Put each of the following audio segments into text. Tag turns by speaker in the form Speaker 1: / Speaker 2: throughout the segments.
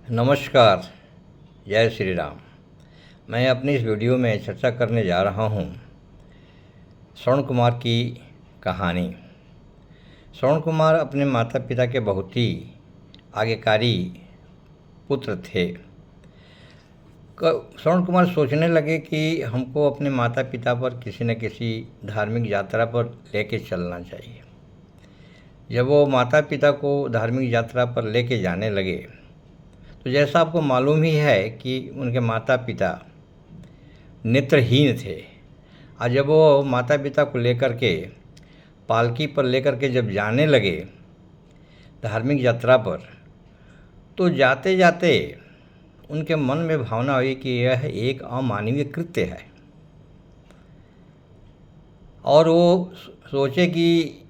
Speaker 1: नमस्कार। जय श्री राम। मैं अपनी इस वीडियो में चर्चा करने जा रहा हूँ श्रवण कुमार की कहानी। श्रवण कुमार अपने माता पिता के बहुत ही आज्ञाकारी पुत्र थे। श्रवण कुमार सोचने लगे कि हमको अपने माता पिता पर किसी न किसी धार्मिक यात्रा पर लेके चलना चाहिए। जब वो माता पिता को धार्मिक यात्रा पर लेके जाने लगे तो जैसा आपको मालूम ही है कि उनके माता पिता नेत्रहीन थे। और जब वो माता पिता को लेकर के पालकी पर लेकर के जब जाने लगे धार्मिक यात्रा पर, तो जाते जाते उनके मन में भावना हुई कि यह एक अमानवीय कृत्य है और वो सोचे कि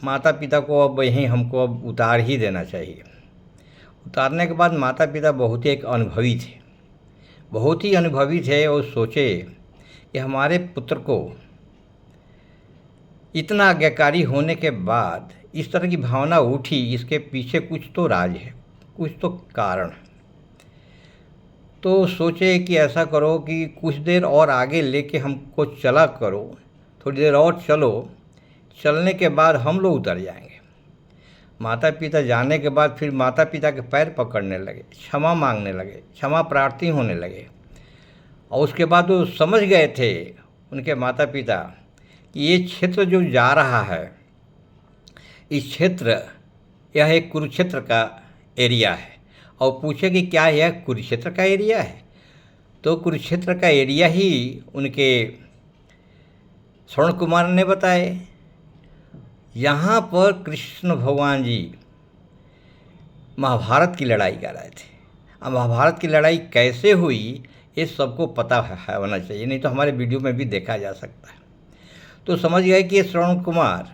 Speaker 1: माता पिता को अब यहीं हमको अब उतार ही देना चाहिए। उतारने के बाद माता पिता बहुत ही अनुभवी थे और सोचे कि हमारे पुत्र को इतना आज्ञाकारी होने के बाद इस तरह की भावना उठी, इसके पीछे कुछ तो राज है, कुछ तो कारण। तो सोचे कि ऐसा करो कि कुछ देर और आगे लेके हमको चला करो, थोड़ी देर और चलो, चलने के बाद हम लोग उतर जाएंगे। माता पिता जाने के बाद फिर माता पिता के पैर पकड़ने लगे, क्षमा मांगने लगे, क्षमा प्रार्थी होने लगे। और उसके बाद वो समझ गए थे उनके माता पिता कि ये क्षेत्र जो जा रहा है, इस क्षेत्र यह एक कुरुक्षेत्र का एरिया है। और पूछे कि क्या यह कुरुक्षेत्र का एरिया है, तो कुरुक्षेत्र का एरिया ही उनके श्रवण कुमार ने बताए। यहाँ पर कृष्ण भगवान जी महाभारत की लड़ाई कर रहे थे। अब महाभारत की लड़ाई कैसे हुई ये सबको पता है होना चाहिए, नहीं तो हमारे वीडियो में भी देखा जा सकता है। तो समझ गए कि ये श्रवण कुमार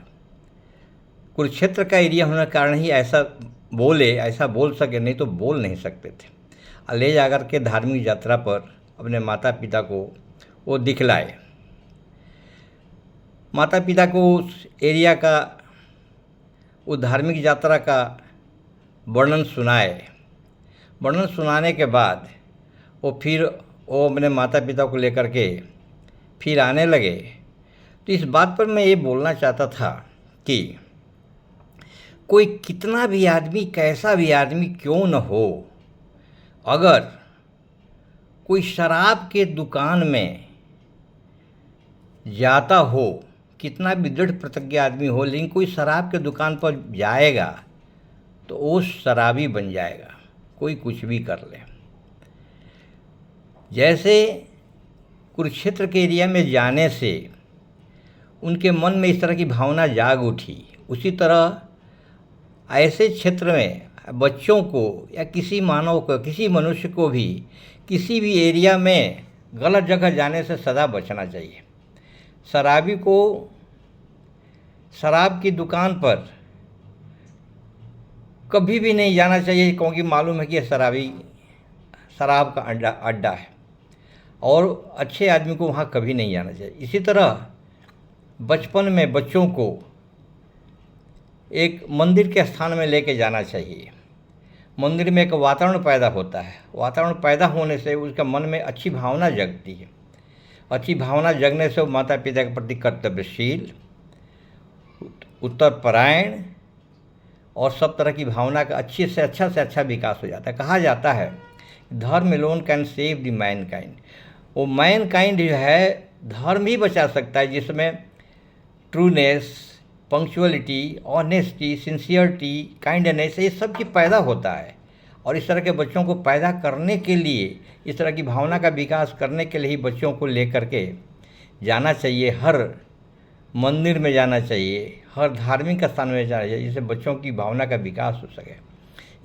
Speaker 1: कुरुक्षेत्र का एरिया होने के कारण ही ऐसा बोल सके, नहीं तो बोल नहीं सकते थे। ले जा कर के धार्मिक यात्रा पर अपने माता पिता को वो दिखलाए। माता पिता को उस एरिया का, उस धार्मिक यात्रा का वर्णन सुनाए। वर्णन सुनाने के बाद वो अपने माता पिता को लेकर के फिर आने लगे। तो इस बात पर मैं ये बोलना चाहता था कि कोई कितना भी आदमी, कैसा भी आदमी क्यों न हो, अगर कोई शराब के दुकान में जाता हो, कितना भी दृढ़ प्रतिज्ञ आदमी हो, लेकिन कोई शराब के दुकान पर जाएगा तो वो शराबी बन जाएगा, कोई कुछ भी कर ले। जैसे कुरुक्षेत्र के एरिया में जाने से उनके मन में इस तरह की भावना जाग उठी, उसी तरह ऐसे क्षेत्र में बच्चों को या किसी मानव को, किसी मनुष्य को भी किसी भी एरिया में गलत जगह जाने से सदा बचना चाहिए। शराबी को शराब की दुकान पर कभी भी नहीं जाना चाहिए, क्योंकि मालूम है कि यह शराब का अड्डा है और अच्छे आदमी को वहाँ कभी नहीं जाना चाहिए। इसी तरह बचपन में बच्चों को एक मंदिर के स्थान में लेके जाना चाहिए। मंदिर में एक वातावरण पैदा होता है, वातावरण पैदा होने से उसके मन में अच्छी भावना जगती है। अच्छी भावना जगने से वो माता पिता के प्रति कर्तव्यशील, उत्तरपरायण और सब तरह की भावना का अच्छे से अच्छा विकास हो जाता है। कहा जाता है धर्म alone can save the man kind. वो मैन काइंड जो है धर्म ही बचा सकता है, जिसमें trueness, punctuality, honesty, sincerity, kindness, ये सब की पैदा होता है। और इस तरह के बच्चों को पैदा करने के लिए, इस तरह की भावना का विकास करने के लिए ही बच्चों को लेकर के जाना चाहिए। हर मंदिर में जाना चाहिए, हर धार्मिक स्थान में जाना चाहिए, जिससे बच्चों की भावना का विकास हो सके।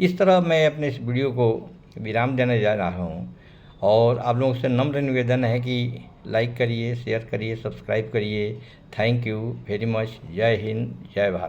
Speaker 1: इस तरह मैं अपने इस वीडियो को विराम देने जा रहा हूँ और आप लोगों से नम्र निवेदन है कि लाइक करिए, शेयर करिए, सब्सक्राइब करिए। Thank you very much. जय हिंद, जय भारत।